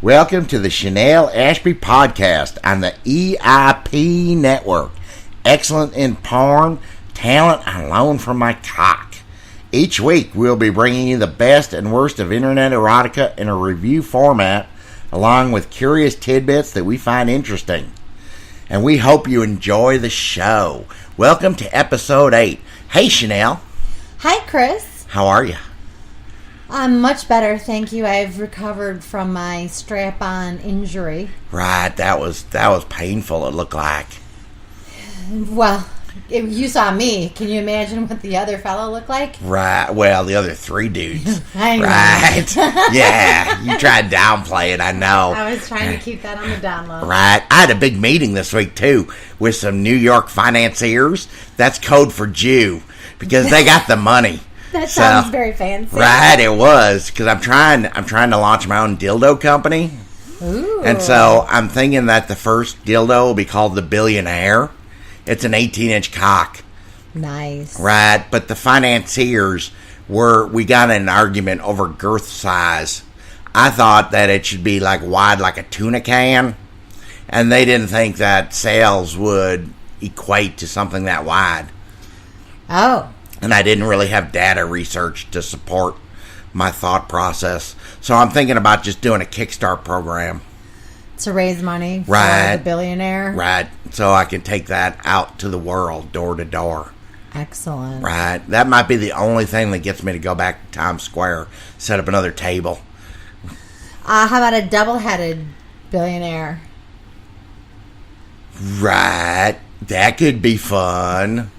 Welcome to the Chanel Ashby podcast on the EIP network. Excellent in porn, talent on loan from my cock. Each week we'll be bringing you the best and worst of internet erotica in a review format, along with curious tidbits that we find interesting. And we hope you enjoy the show. Welcome to episode 8. Hey Chanel. Hi Chris. How are you? I'm much better, thank you. I've recovered from my strap-on injury. Right, that was painful, it looked like. Well, you saw me. Can you imagine what the other fellow looked like? Right, well, the other 3 dudes. I know. Right, yeah, you tried to downplay it, I know. I was trying to keep that on the down low. Right, I had a big meeting this week, too, with some New York financiers. That's code for Jew, because they got the money. That sounds very fancy. Right, it was, because I'm trying to launch my own dildo company. Ooh. And so I'm thinking that the first dildo will be called the Billionaire. It's an 18-inch cock. Nice. Right, but the financiers we got in an argument over girth size. I thought that it should be like wide like a tuna can, and they didn't think that sales would equate to something that wide. Oh. And I didn't really have data research to support my thought process. So I'm thinking about just doing a Kickstart program. To raise money for the billionaire? Right. So I can take that out to the world, door to door. Excellent. Right. That might be the only thing that gets me to go back to Times Square, set up another table. How about a double-headed billionaire? Right. That could be fun.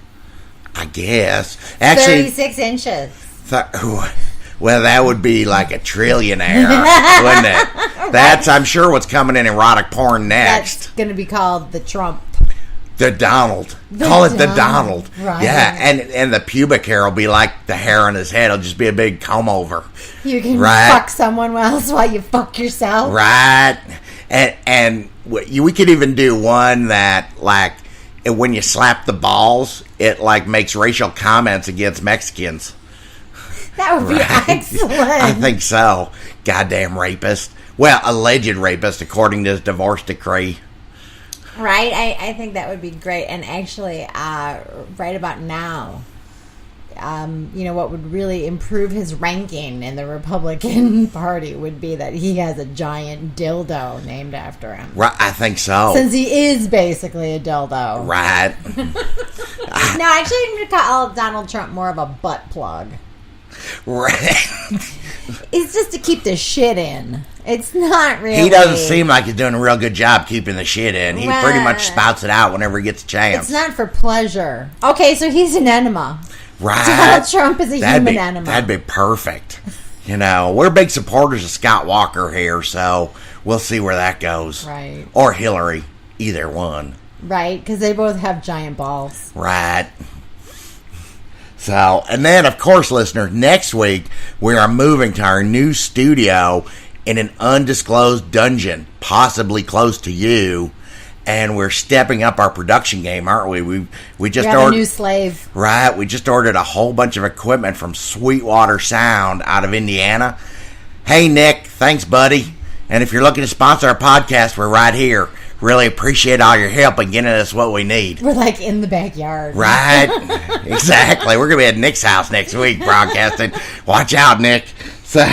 I guess. Actually, 36 inches. Well, that would be like a trillionaire, wouldn't it? That's, I'm sure, what's coming in erotic porn next. That's going to be called the Trump. The Donald. Call it the Donald. Right. Yeah, and the pubic hair will be like the hair on his head. It'll just be a big comb over. You can fuck someone else while you fuck yourself. Right. And we could even do one that, like, when you slap the balls, it like makes racial comments against Mexicans. That would be excellent. I think so. Goddamn rapist. Well, alleged rapist, according to his divorce decree. Right? I think that would be great. And actually, right about now, what would really improve his ranking in the Republican Party would be that he has a giant dildo named after him. Right, I think so. Since he is basically a dildo. Right. No, actually, I'm going to call Donald Trump more of a butt plug. Right. It's just to keep the shit in. It's not really. He doesn't seem like he's doing a real good job keeping the shit in. He pretty much spouts it out whenever he gets a chance. It's not for pleasure. Okay, so he's an enema. Right. Donald Trump is a human enema. That'd be perfect. We're big supporters of Scott Walker here, so we'll see where that goes. Right. Or Hillary. Either one. Right, because they both have giant balls. Right. So, and then, of course, listeners, next week we are moving to our new studio in an undisclosed dungeon, possibly close to you, and we're stepping up our production game, aren't we? We just ordered a new slave. Right, we just ordered a whole bunch of equipment from Sweetwater Sound out of Indiana. Hey, Nick, thanks, buddy. And if you're looking to sponsor our podcast, we're right here. Really appreciate all your help in getting us what we need. We're like in the backyard. Right. Exactly. We're going to be at Nick's house next week broadcasting. Watch out, Nick. So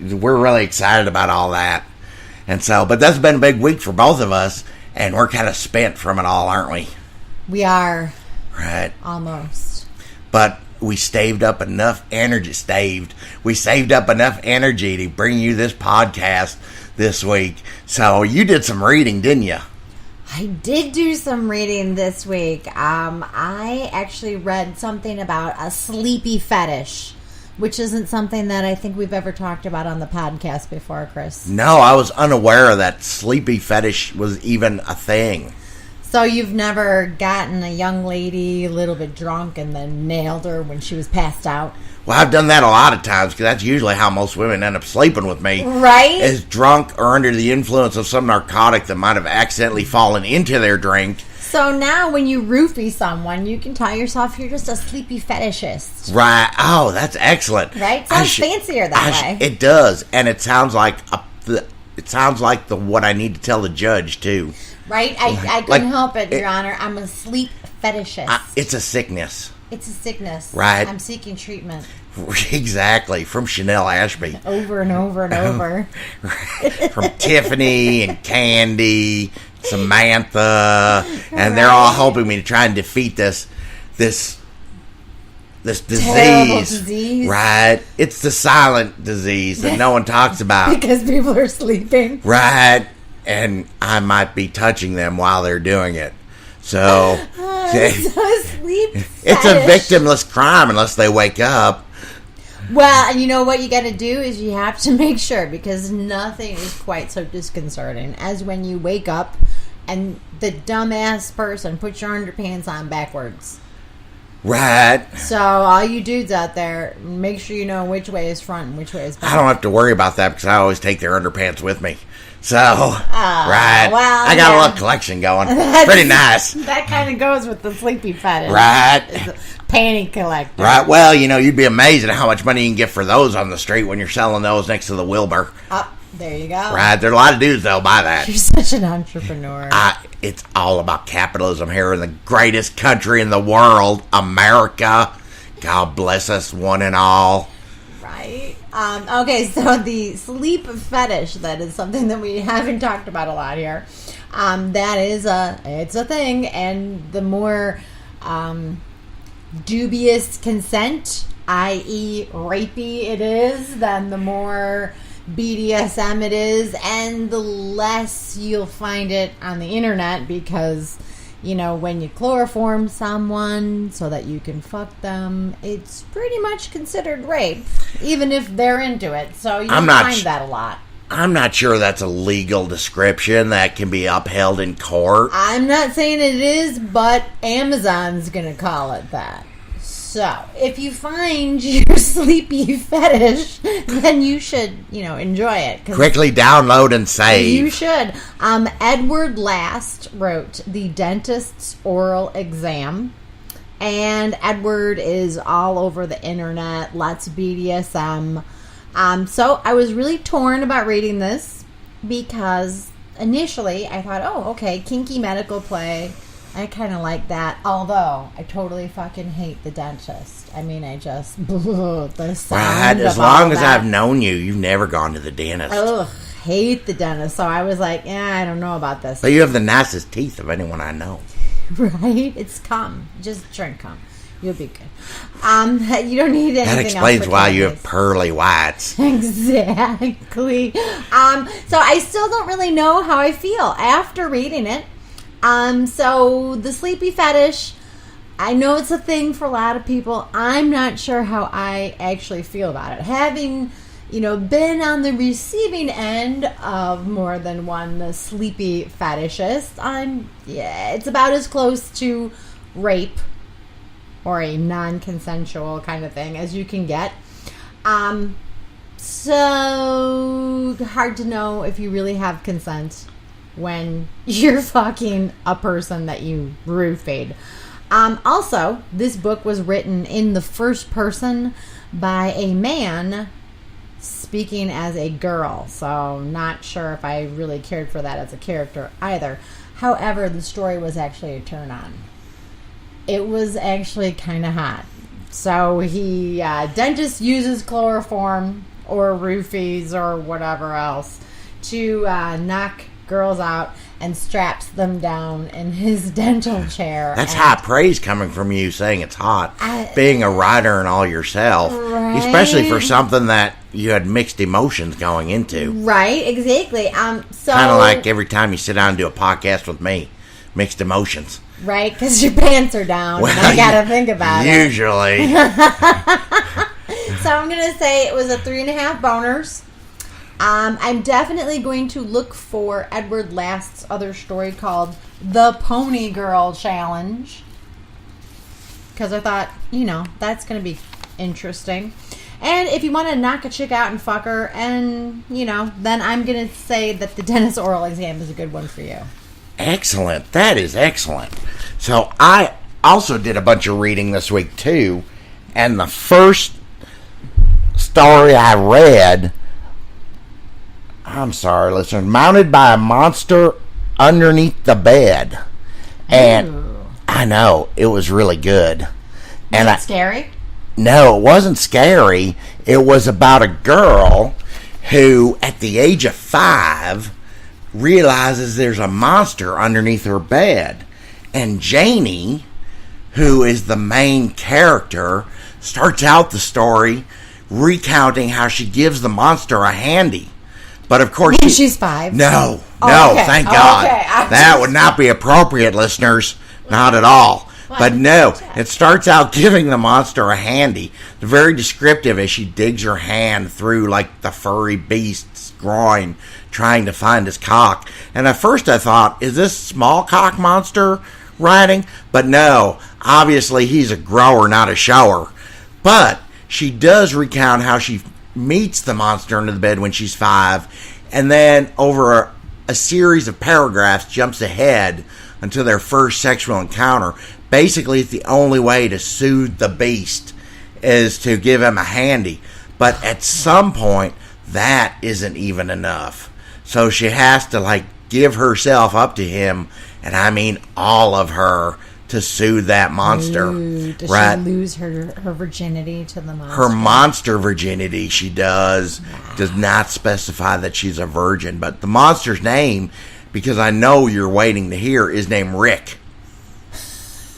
we're really excited about all that. And so, but that's been a big week for both of us, and we're kind of spent from it all, aren't we? We are. Right. Almost. But we saved up enough energy to bring you this podcast this week. So you did some reading, didn't you? I did do some reading this week. I actually read something about a sleepy fetish, which isn't something that I think we've ever talked about on the podcast before, Chris. No, I was unaware that sleepy fetish was even a thing. So you've never gotten a young lady a little bit drunk and then nailed her when she was passed out? Well, I've done that a lot of times because that's usually how most women end up sleeping with me. Right? Is drunk or under the influence of some narcotic that might have accidentally fallen into their drink. So now when you roofie someone, you can tell yourself you're just a sleepy fetishist. Right. Oh, that's excellent. Right? Sounds fancier that way. It does. And it sounds like a it sounds like what I need to tell the judge too. Right? I couldn't help it, Your Honor. I'm a sleep fetishist. It's a sickness. It's a sickness. Right. I'm seeking treatment. Exactly. From Chanel Ashby. Over and over and over. From Tiffany and Candy, Samantha, and they're all helping me to try and defeat this disease. Terrible disease. Right. It's the silent disease that no one talks about. Because people are sleeping. Right. And I might be touching them while they're doing it. So it's a victimless crime unless they wake up. Well, and you know what you got to do is you have to make sure, because nothing is quite so disconcerting as when you wake up and the dumbass person puts your underpants on backwards. Right. So all you dudes out there, make sure you know which way is front and which way is back. I don't have to worry about that because I always take their underpants with me. So, right. Well, I got a little collection going. Pretty nice. That kind of goes with the sleepy fetish. Right. It's a panty collector. Right. Well, you'd be amazed at how much money you can get for those on the street when you're selling those next to the Wilbur. There you go. Right. There are a lot of dudes that'll buy that. You're such an entrepreneur. It's all about capitalism here in the greatest country in the world, America. God bless us, one and all. Right. Okay, so the sleep fetish, that is something that we haven't talked about a lot here. That is it's a thing, and the more dubious consent, i.e. rapey it is, then the more BDSM it is, and the less you'll find it on the internet, because when you chloroform someone so that you can fuck them, it's pretty much considered rape, even if they're into it. So you don't find that a lot. I'm not sure that's a legal description that can be upheld in court. I'm not saying it is, but Amazon's going to call it that. So, if you find your sleepy fetish, then you should, enjoy it. Quickly download and save. You should. Edward Last wrote The Dentist's Oral Exam. And Edward is all over the internet. Lots of BDSM. So, I was really torn about reading this because initially I thought, oh, okay, kinky medical play. I kind of like that, although I totally fucking hate the dentist. I mean, the sound as of long all as that. I've known you, you've never gone to the dentist. Ugh, hate the dentist. So I was like, I don't know about this. But you have the nicest teeth of anyone I know. Right? It's cum. Just drink cum. You'll be good. You don't need anything else. That explains why you have pearly whites. Exactly. So I still don't really know how I feel after reading it. So the sleepy fetish, I know it's a thing for a lot of people. I'm not sure how I actually feel about it. Having, been on the receiving end of more than one sleepy fetishist, it's about as close to rape or a non-consensual kind of thing as you can get. So hard to know if you really have consent when you're fucking a person that you roofied. Also, this book was written in the first person by a man speaking as a girl, so not sure if I really cared for that as a character either. However, the story was actually a turn on. It was actually kind of hot. So dentist uses chloroform or roofies or whatever else to knock girls out and straps them down in his dental chair. That's high praise coming from you, saying it's hot. Being a writer and all yourself. Right? Especially for something that you had mixed emotions going into. Right, exactly. So kind of like every time you sit down and do a podcast with me. Mixed emotions. Right, because your pants are down, and I gotta think about it. Usually. So I'm gonna say it was a 3.5 boners. I'm definitely going to look for Edward Last's other story called The Pony Girl Challenge, because I thought, that's going to be interesting. And if you want to knock a chick out and fuck her, and, then I'm going to say that the dentist oral exam is a good one for you. Excellent. That is excellent. So I also did a bunch of reading this week, too, and the first story I read... I'm sorry, listeners. Mounted by a monster underneath the bed. And Ooh. I know, it was really good. Was it scary? No, it wasn't scary. It was about a girl who, at the age of 5, realizes there's a monster underneath her bed. And Janie, who is the main character, starts out the story recounting how she gives the monster a handy. But of course... she's 5? No, okay. Thank God. Okay. That would not be appropriate, listeners. Not at all. But no, it starts out giving the monster a handy. It's very descriptive as she digs her hand through like the furry beast's groin, trying to find his cock. And at first I thought, is this small cock monster writing? But no, obviously he's a grower, not a shower. But she does recount how she meets the monster under the bed when she's 5, and then over a series of paragraphs jumps ahead until their first sexual encounter. Basically, it's the only way to soothe the beast is to give him a handy. But at some point, that isn't even enough. So she has to, like, give herself up to him, and I mean all of her, to soothe that monster. Ooh, does she lose her virginity to the monster? Her monster virginity, she does. Wow. Does not specify that she's a virgin. But the monster's name, because I know you're waiting to hear, is named Rick.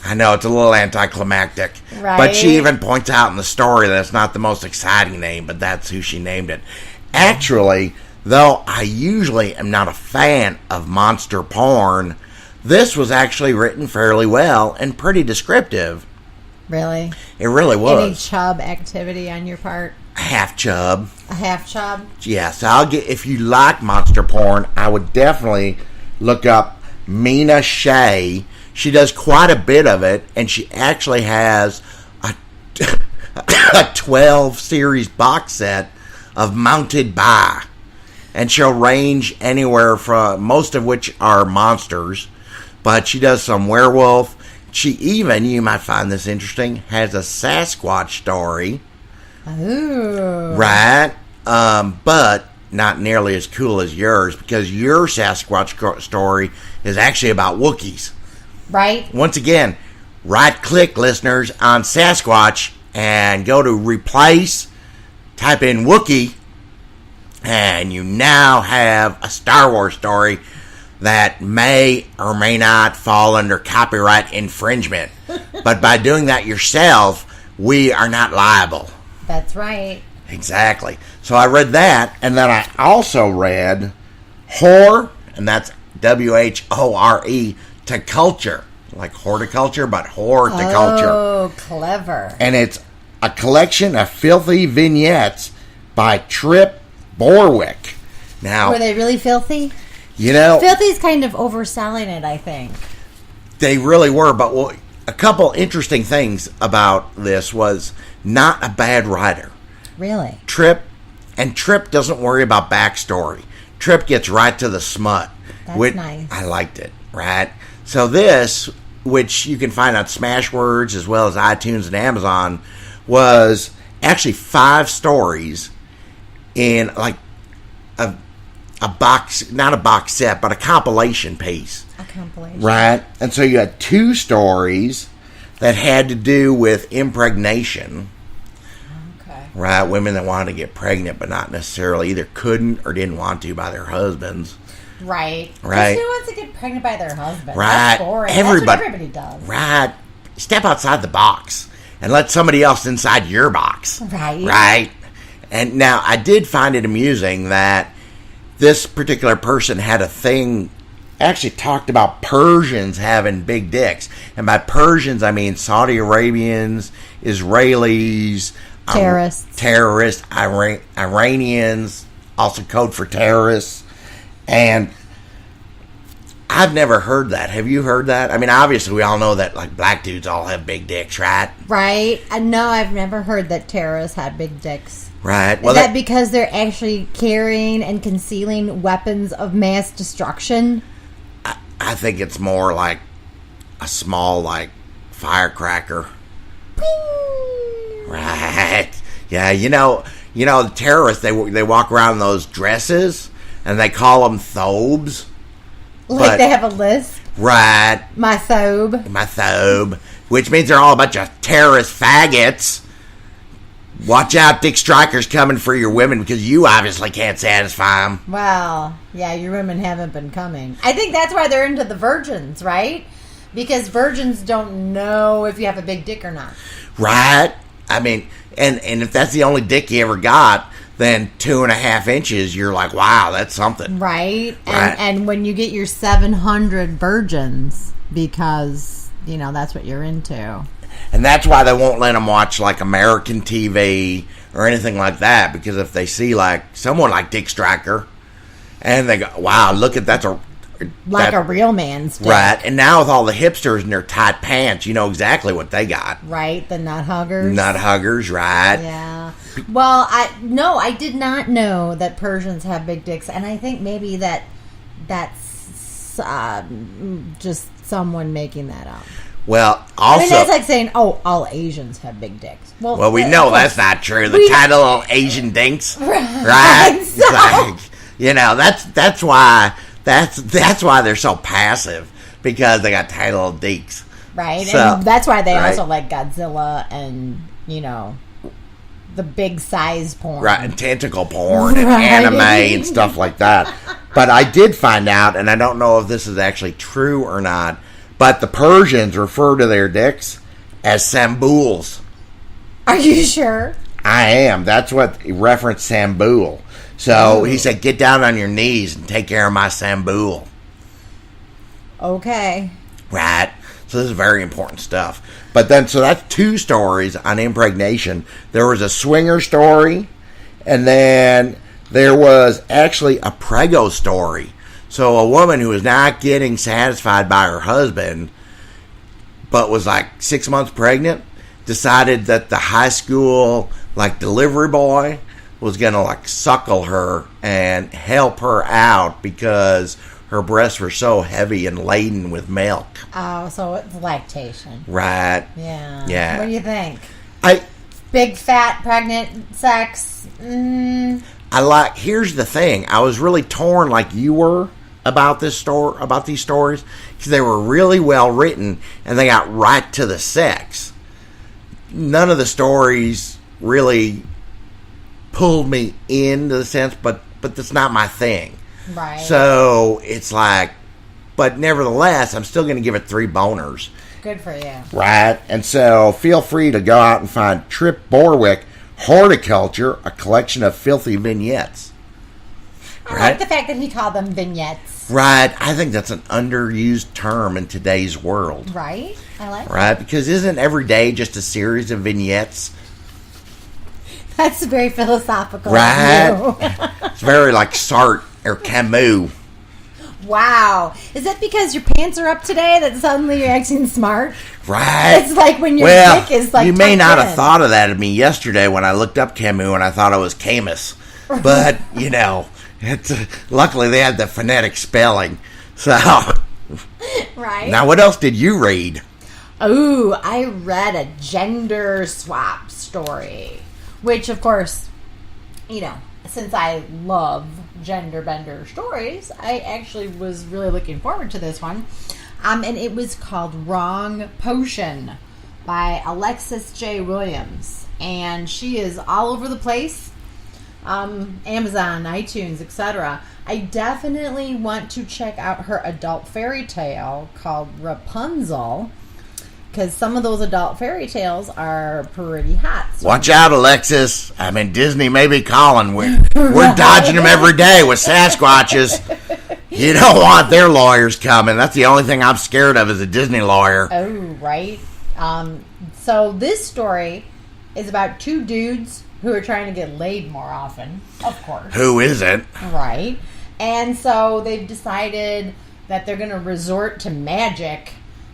I know, it's a little anticlimactic. Right. But she even points out in the story that it's not the most exciting name, but that's who she named it. Actually, though I usually am not a fan of monster porn, this was actually written fairly well and pretty descriptive. Really? It really was. Any chub activity on your part? A half chub. A half chub? Yes, if you like monster porn, I would definitely look up Mina Shea. She does quite a bit of it, and she actually has a 12 series box set of Mounted By. And she'll range anywhere from, most of which are monsters, but she does some werewolf. She even, you might find this interesting, has a Sasquatch story. Ooh. Right? But not nearly as cool as yours, because your Sasquatch story is actually about Wookiees. Right. Once again, right-click, listeners, on Sasquatch and go to replace, type in Wookiee, and you now have a Star Wars story that may or may not fall under copyright infringement. But by doing that yourself, we are not liable. That's right. Exactly. So I read that, and then I also read Whore, and that's W-H-O-R-E, to Culture. Like horticulture, but whore to culture. Oh, clever. And it's a collection of filthy vignettes by Trip Borwick. Now, were they really filthy? You know, filthy's kind of overselling it, I think. They really were, but a couple interesting things about this was not a bad writer. Really? Trip doesn't worry about backstory. Trip gets right to the smut. That's nice. I liked it, right? So this, which you can find on Smashwords as well as iTunes and Amazon, was actually 5 stories in like a box, not a box set, but a compilation piece. A compilation. Right? And so you had 2 stories that had to do with impregnation. Okay. Right? Women that wanted to get pregnant but not necessarily either couldn't or didn't want to by their husbands. Right. Right. Who wants to get pregnant by their husband? Right. That's boring. That's what everybody does. Right. Step outside the box and let somebody else inside your box. Right. Right. And now I did find it amusing that this particular person had a thing, actually talked about Persians having big dicks. And by Persians, I mean Saudi Arabians, Israelis, terrorists, Iranians, also code for terrorists. And I've never heard that. Have you heard that? I mean, obviously, we all know that, like, black dudes all have big dicks, right? Right. No, I've never heard that terrorists had big dicks. Right. Well, is that because they're actually carrying and concealing weapons of mass destruction? I think it's more like a small, like, firecracker. Bing! Right. Yeah, you know, the terrorists, they walk around in those dresses. and they call them thobes. Like they have a list? Right. My thobe. Which means they're all a bunch of terrorist faggots. Watch out, Dick Striker's coming for your women because you obviously can't satisfy them. Well, yeah, your women haven't been coming. I think that's why they're into the virgins, right? Because virgins don't know if you have a big dick or not. Right. I mean, and if that's the only dick you ever got, then 2.5 inches, you're like, wow, that's something. Right. Right. And when you get your 700 virgins, because, you know, that's what you're into. And that's why they won't let them watch, like, American TV or anything like that, because if they see, like, someone like Dick Striker, and they go, wow, look at that's a real man's dick. Right. And now with all the hipsters in their tight pants, you know exactly what they got. Right. The nut huggers. Nut huggers, right. Yeah. Well, I did not know that Persians have big dicks, and I think maybe that's just someone making that up. Well, also... I mean, that's like saying, oh, all Asians have big dicks. Well, we know that's not true. The tiny little Asian dinks. Right? So, It's like, you know, that's why they're so passive, because they got tiny little dinks. right. So, and that's why they right. also like Godzilla and, you know, the big size porn. Right, and tentacle porn and Right. anime and stuff like that. But I did find out, and I don't know if this is actually true or not, but the Persians refer to their dicks as sambuls. Are you sure? I am. That's what he referenced sambul. So he said, get down on your knees and take care of my sambul. Okay. Right. So this is very important stuff. But then, so that's 2 stories on impregnation. There was a swinger story, and then there was actually a prego story. So a woman who was not getting satisfied by her husband, but was like 6 months pregnant, decided that the high school, like, delivery boy was going to, like, suckle her and help her out because her breasts were so heavy and laden with milk. Oh, so it's lactation. Right. Yeah. Yeah. What do you think? I Big, fat, pregnant sex? here's the thing. I was really torn like you were about these stories, because they were really well written and they got right to the sex. None of the stories really pulled me into the sense, but that's not my thing. Right. So it's like, but nevertheless, I'm still going to give it 3 boners. Good for you. Right. And so feel free to go out and find Trip Borwick Horticulture, a collection of filthy vignettes. I like the fact that he called them vignettes. Right. I think that's an underused term in today's world. Right? I like Right. Because isn't every day just a series of vignettes? That's very philosophical. Right. Of you. It's very like Sartre or Camus. Wow. Is that because your pants are up today that suddenly you're acting smart? Right. It's like when your dick is like you may not tucked have in. thought of that of me yesterday when I looked up Camus and I thought it was Camus. But, you know, luckily they had the phonetic spelling. So, Right. now what else did you read? Ooh, I read a gender swap story. Which, of course, you know, since I love gender bender stories, I actually was really looking forward to this one. And it was called Wrong Potion by Alexis J. Williams. And she is all over the place. Amazon, iTunes, etc. I definitely want to check out her adult fairy tale called Rapunzel, because some of those adult fairy tales are pretty hot. So Watch out, Alexis. I mean, Disney may be calling. We're dodging them every day with Sasquatches. You don't want their lawyers coming. That's the only thing I'm scared of is a Disney lawyer. Oh, right. So this story is about 2 dudes who are trying to get laid more often, of course. Who isn't? Right. And so they've decided that they're going to resort to magic,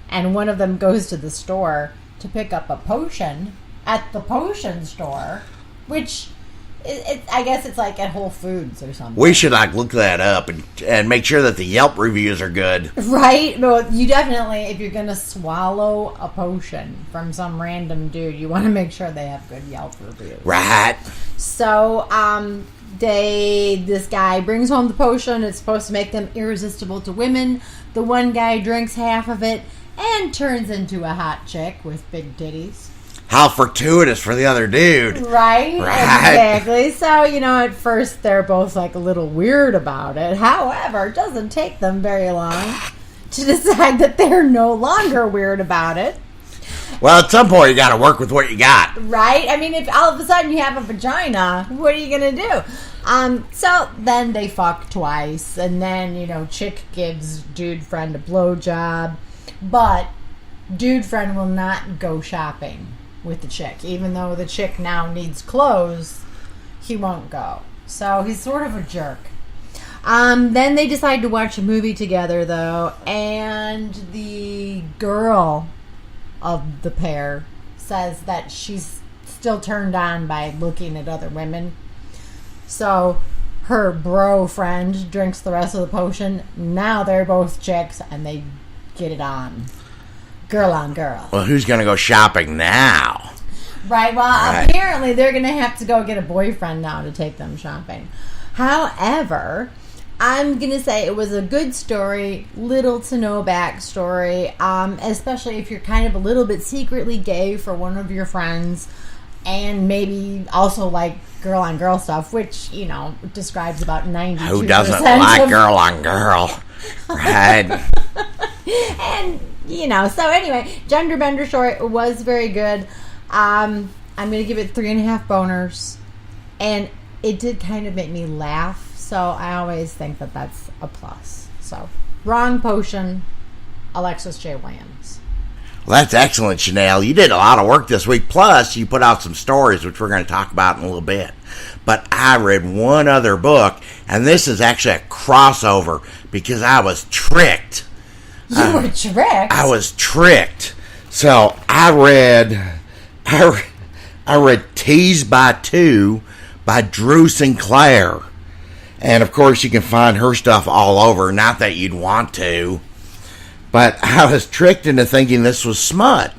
and one of them goes to the store to pick up a potion at the potion store, which I guess it's like at Whole Foods or something. We should like look that up and make sure that the Yelp reviews are good. Right? No, you definitely, if you're going to swallow a potion from some random dude, you want to make sure they have good Yelp reviews. Right. So, this guy brings home the potion. It's supposed to make them irresistible to women. The one guy drinks half of it and turns into a hot chick with big titties. How fortuitous for the other dude. Right? Exactly. So, at first they're both like a little weird about it. However, it doesn't take them very long to decide that they're no longer weird about it. Well, at some point you got to work with what you got. Right? I mean, if all of a sudden you have a vagina, what are you going to do? So then they fuck twice, and then, chick gives dude friend a blowjob, but dude friend will not go shopping with the chick. Even though the chick now needs clothes, he won't go. So he's sort of a jerk. Then they decide to watch a movie together, though, and the girl of the pair says that she's still turned on by looking at other women. So her bro friend drinks the rest of the potion. Now they're both chicks, and they get it on. Girl on girl. Well, who's going to go shopping now? Right, well, apparently they're going to have to go get a boyfriend now to take them shopping. However, I'm going to say it was a good story, little to no backstory, especially if you're kind of a little bit secretly gay for one of your friends, and maybe also like girl on girl stuff, which, describes about 92%. Who doesn't like girl on girl? Right. And, so anyway, Gender Bender Short was very good. I'm going to give it 3.5 boners. And it did kind of make me laugh, so I always think that that's a plus. So, wrong potion, Alexis J. Williams. Well, that's excellent, Chanel. You did a lot of work this week. Plus, you put out some stories, which we're going to talk about in a little bit. But I read one other book, and this is actually a crossover because I was tricked. You were tricked? I was tricked. So I read Teased by Two by Drew Sinclair. And of course you can find her stuff all over, not that you'd want to. But I was tricked into thinking this was smut.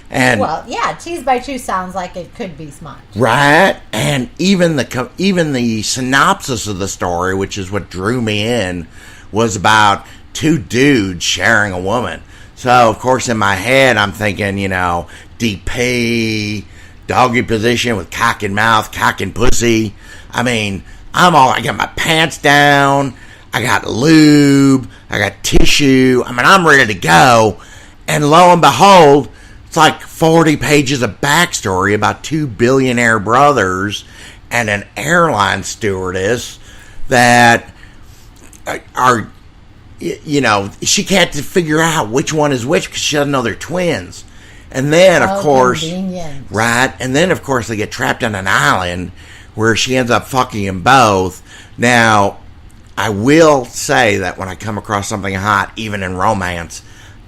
And well, yeah, Teased by Two sounds like it could be smut. Right? And even the synopsis of the story, which is what drew me in, was about two dudes sharing a woman. So, of course, in my head, I'm thinking, DP, doggy position with cock and mouth, cock and pussy. I mean, I got my pants down, I got lube, I got tissue. I mean, I'm ready to go. And lo and behold, it's like 40 pages of backstory about two billionaire brothers and an airline stewardess that are, she can't figure out which one is which because she doesn't know they're twins. And then, of course, convenient. Right, and then, of course, they get trapped on an island where she ends up fucking them both. Now, I will say that when I come across something hot, even in romance,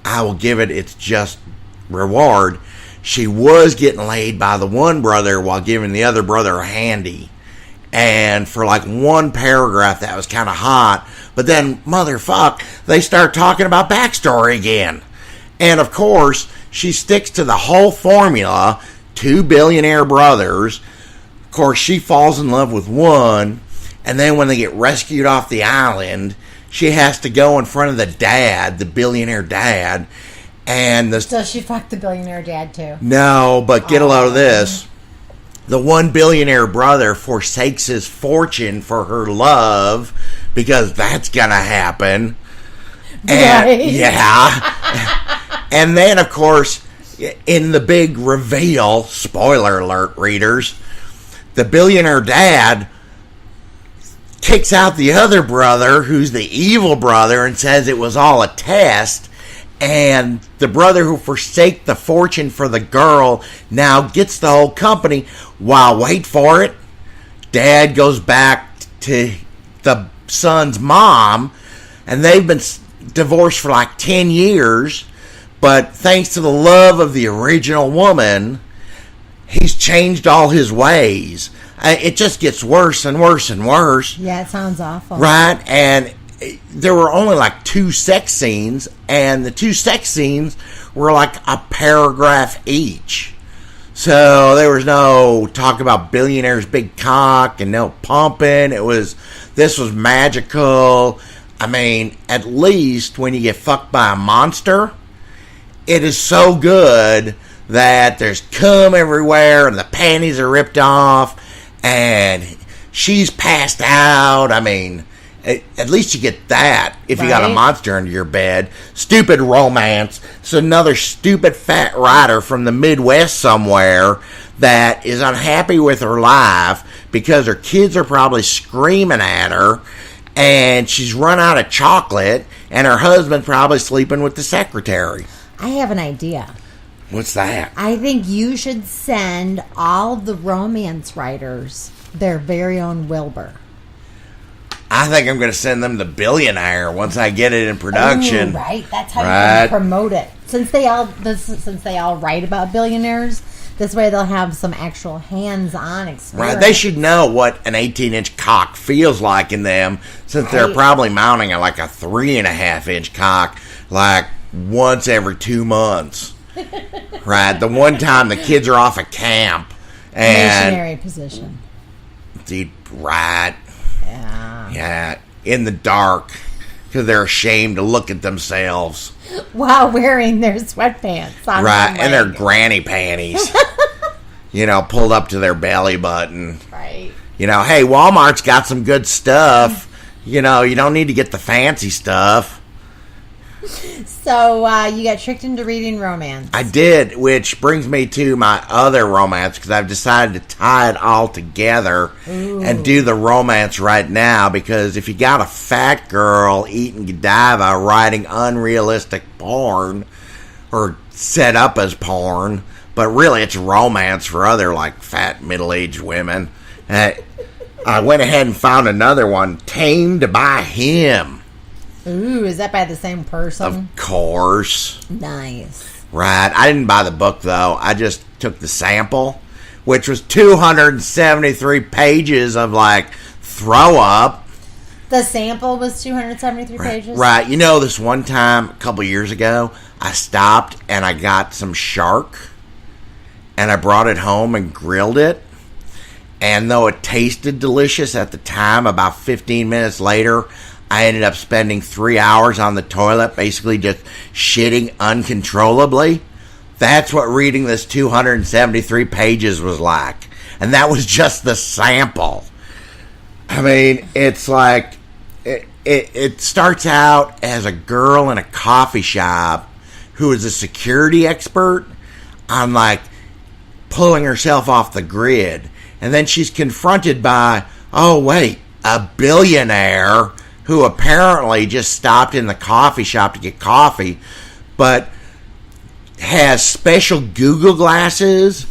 I will give it its just reward. She was getting laid by the one brother while giving the other brother a handy. And for like one paragraph, that was kind of hot. But then, motherfuck, they start talking about backstory again. And of course, she sticks to the whole formula. Two billionaire brothers. Of course, she falls in love with one. And then when they get rescued off the island, she has to go in front of the dad, the billionaire dad. And does she fuck the billionaire dad too? No, but get a load of this. The one billionaire brother forsakes his fortune for her love because that's gonna happen. And right. Yeah. And then, of course, in the big reveal, spoiler alert, readers, the billionaire dad kicks out the other brother, who's the evil brother, and says it was all a test. And the brother who forsake the fortune for the girl now gets the whole company. While, wait for it, dad goes back to the son's mom, and they've been divorced for like 10 years. But thanks to the love of the original woman, he's changed all his ways. It just gets worse and worse and worse. Yeah, it sounds awful. Right? And there were only like 2 sex scenes, and the 2 sex scenes were like a paragraph each. So there was no talk about billionaires' big cock and no pumping. This was magical. I mean, at least when you get fucked by a monster, it is so good that there's cum everywhere and the panties are ripped off and she's passed out. I mean, at least you get that if you got a monster under your bed. Stupid romance. It's another stupid fat writer from the Midwest somewhere that is unhappy with her life because her kids are probably screaming at her and she's run out of chocolate and her husband's probably sleeping with the secretary. I have an idea. What's that? I think you should send all the romance writers their very own Wilbur. I think I'm going to send them the Billionaire once I get it in production. Ooh, right, that's how you can promote it. Since they all write about billionaires, this way they'll have some actual hands-on experience. Right, they should know what an 18-inch cock feels like in them, since they're probably mounting a 3.5-inch cock like once every 2 months. Right, the one time the kids are off at camp and missionary position. Right. Yeah. Yeah, in the dark because they're ashamed to look at themselves while wearing their sweatpants. Right, and their granny panties. Pulled up to their belly button. Right. Hey, Walmart's got some good stuff. You don't need to get the fancy stuff. So, you got tricked into reading romance. I did, which brings me to my other romance, because I've decided to tie it all together and do the romance right now, because if you got a fat girl eating Godiva writing unrealistic porn, or set up as porn, but really it's romance for other, fat middle-aged women, I went ahead and found another one, Tamed by Him. Ooh, is that by the same person? Of course. Nice. Right. I didn't buy the book, though. I just took the sample, which was 273 pages of, throw up. The sample was 273 pages? Right. This one time, a couple years ago, I stopped and I got some shark, and I brought it home and grilled it. And though it tasted delicious at the time, about 15 minutes later, I ended up spending 3 hours on the toilet, basically just shitting uncontrollably. That's what reading this 273 pages was like. And that was just the sample. I mean, it's it starts out as a girl in a coffee shop who is a security expert on, pulling herself off the grid. And then she's confronted by, a billionaire who apparently just stopped in the coffee shop to get coffee, but has special Google glasses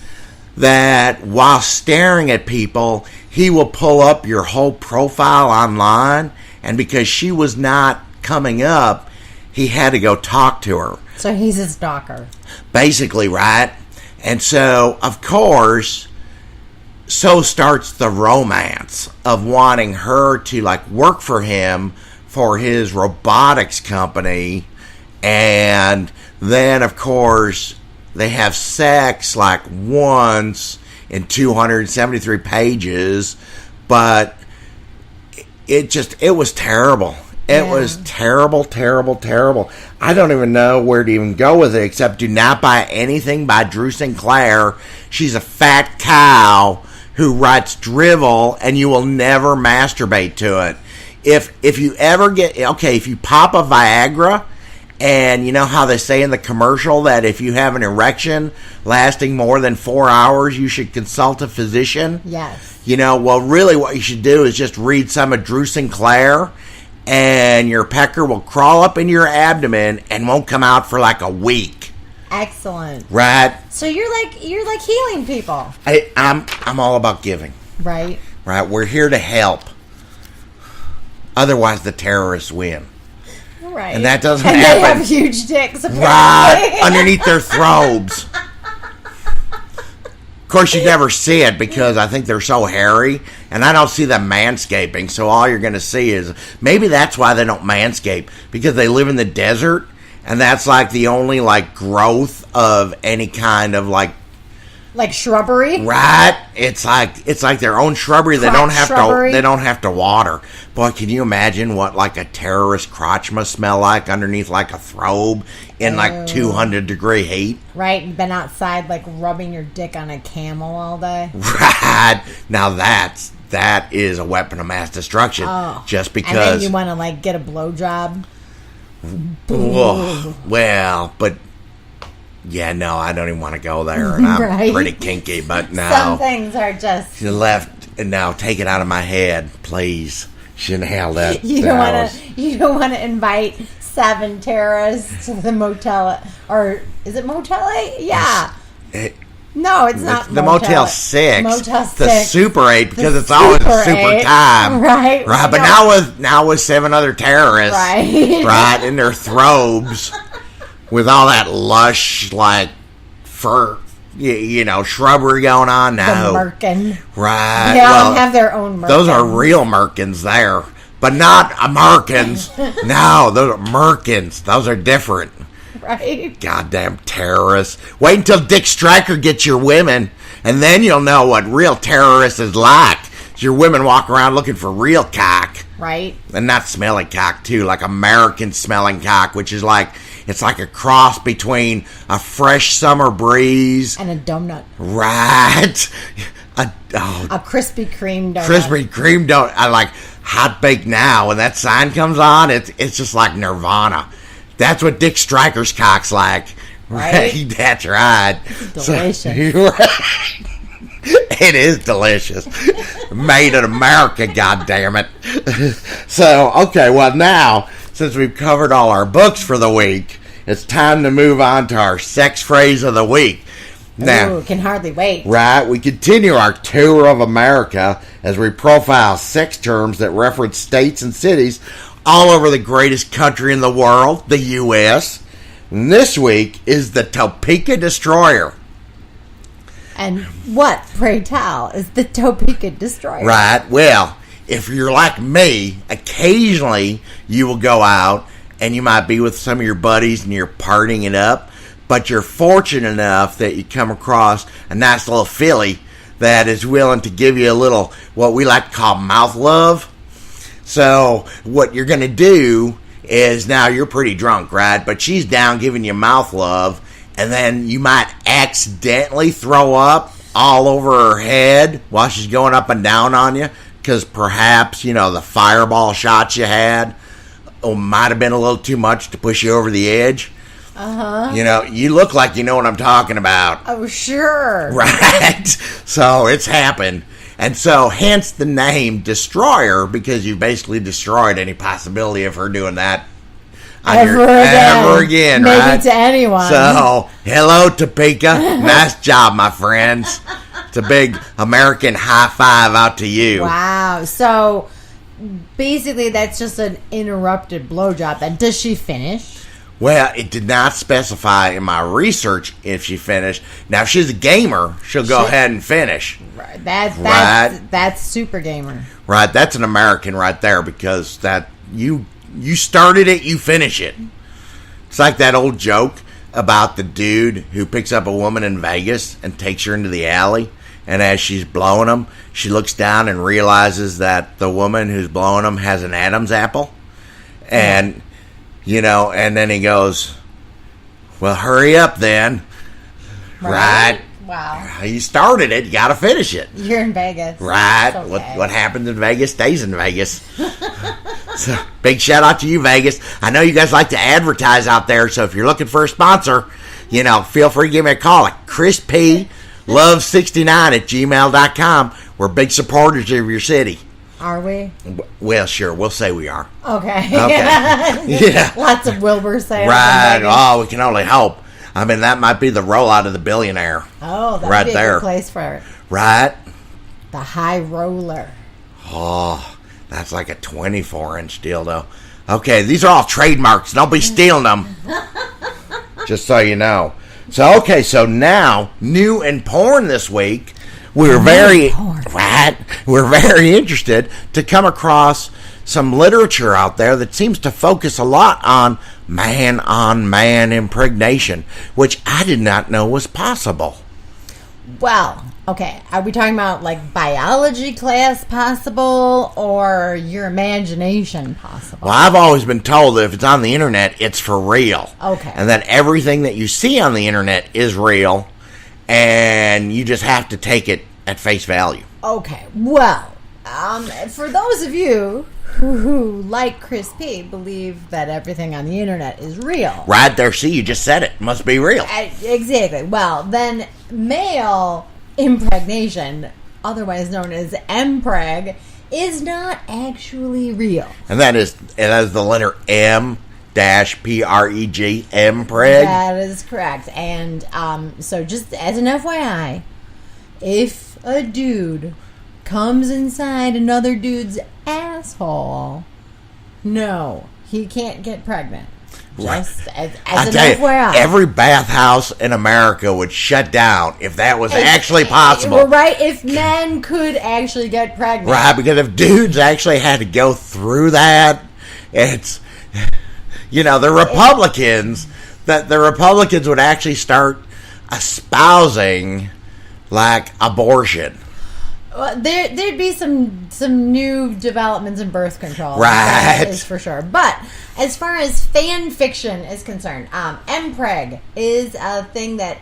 that while staring at people, he will pull up your whole profile online, and because she was not coming up, he had to go talk to her. So he's a stalker. Basically, right? And so, of course, so starts the romance of wanting her to work for him for his robotics company, and then of course they have sex once in 273 pages, but it was terrible. It was terrible. I don't even know where to even go with it, except do not buy anything by Drew Sinclair. She's a fat cow who writes drivel, and you will never masturbate to it. If you ever if you pop a Viagra, and you know how they say in the commercial that if you have an erection lasting more than 4 hours, you should consult a physician? Yes. Really what you should do is just read some of Drew Sinclair, and your pecker will crawl up in your abdomen and won't come out for a week. Excellent. Right. So you're healing people. I'm all about giving. Right. Right. We're here to help. Otherwise, the terrorists win. Right. And that doesn't happen. They have huge dicks, apparently. Right. Underneath their throats. Of course, you never see it because I think they're so hairy, and I don't see them manscaping. So all you're going to see is maybe that's why they don't manscape, because they live in the desert. And that's the only growth of any kind of Like shrubbery? Right. It's like their own shrubbery. They don't have to water. Boy, can you imagine what like a terrorist crotch must smell like underneath like a throbe in like 200-degree heat? Right. You've been outside like rubbing your dick on a camel all day. Right. Now that is a weapon of mass destruction. Oh. Just because. And then you want to like get a blowjob. Well, but. Yeah, no, I don't even want to go there. And I'm pretty kinky, but no. Some things are just... You left, and now take it out of my head, please. Shouldn't have that. You don't want to invite 7 terrorists to the motel, or is it Motel 8? Yeah. No, it's not the Motel 6. Motel 6. The Super 8, because it's always a super time. Right. But now with 7 other terrorists. Right. Right, in their throbes. With all that lush, like, fur, shrubbery going on now. The merkin. Right. They all have their own merkins. Those are real merkins there. But not Americans. No, those are merkins. Those are different. Right. Goddamn terrorists. Wait until Dick Stryker gets your women, and then you'll know what real terrorists is like. Your women walk around looking for real cock. Right. And not smelly cock, too. Like American smelling cock, which is like... It's like a cross between a fresh summer breeze... And a donut. Right. A Krispy Kreme donut. Krispy Kreme donut. I like hot baked now. When that sign comes on, it's just like nirvana. That's what Dick Stryker's cock's like. Right? That's right. Delicious. It is delicious. Made in America, goddammit. So, okay, well now... Since we've covered all our books for the week, it's time to move on to our sex phrase of the week. Now, can hardly wait. Right, we continue our tour of America as we profile sex terms that reference states and cities all over the greatest country in the world, the U.S. And this week is the Topeka Destroyer. And what, pray tell, is the Topeka Destroyer? Right, well... If you're like me, occasionally you will go out and you might be with some of your buddies and you're partying it up, but you're fortunate enough that you come across a nice little filly that is willing to give you a little, what we like to call mouth love. So what you're going to do is, now you're pretty drunk, right? But she's down giving you mouth love, and then you might accidentally throw up all over her head while she's going up and down on you. Because perhaps, the fireball shots you had might have been a little too much to push you over the edge. Uh-huh. You look like you know what I'm talking about. Oh, sure. Right? So it's happened. And so hence the name Destroyer, because you basically destroyed any possibility of her doing that ever again, maybe right? To anyone. So, hello, Topeka. Nice job, my friends. It's a big American high five out to you. Wow. So, basically, that's just an interrupted blowjob. Then, does she finish? Well, it did not specify in my research if she finished. Now, if she's a gamer, she'll go ahead and finish. Right. That's super gamer. Right. That's an American right there, because that you started it, you finish it. It's like that old joke about the dude who picks up a woman in Vegas and takes her into the alley. And as she's blowing him, she looks down and realizes that the woman who's blowing him has an Adam's apple. And, and then he goes, well, hurry up then. Right? Wow. You started it, you got to finish it. You're in Vegas. Right. Okay. What happens in Vegas stays in Vegas. So, big shout out to you, Vegas. I know you guys like to advertise out there, so if you're looking for a sponsor, feel free to give me a call at Chris P. Love69@gmail.com. We're big supporters of your city. Are we? Well, sure. We'll say we are. Okay. Yeah. Lots of Wilbur sales. Right. Oh, we can only hope. I mean, that might be the rollout of the billionaire. Oh, that'd right be a there. Good place for it. Right. The high roller. Oh, that's like a 24-inch dildo. Okay, these are all trademarks. Don't be stealing them. Just so you know. So now, new in porn this week, we're very interested to come across some literature out there that seems to focus a lot on man impregnation, which I did not know was possible. Well, okay. Are we talking about like biology class possible or your imagination possible? Well, I've always been told that if it's on the internet, it's for real. Okay. And that everything that you see on the internet is real, and you just have to take it at face value. Okay. Well, for those of you who, like Chris P, believe that everything on the internet is real. Right there, see, you just said it. Must be real. Exactly. Well, then male impregnation, otherwise known as mpreg, is not actually real. And that is the letter M-PREG, mpreg. That is correct. And so just as an FYI, if a dude comes inside another dude's asshole, no, he can't get pregnant. Just as an FYI. Every bathhouse in America would shut down if that was actually possible. Well, right, if men could actually get pregnant. Right, because if dudes actually had to go through that, it's, the Republicans would actually start espousing, like, abortion. Well, there'd be some new developments in birth control. Right. That is for sure. But as far as fan fiction is concerned, mpreg is a thing that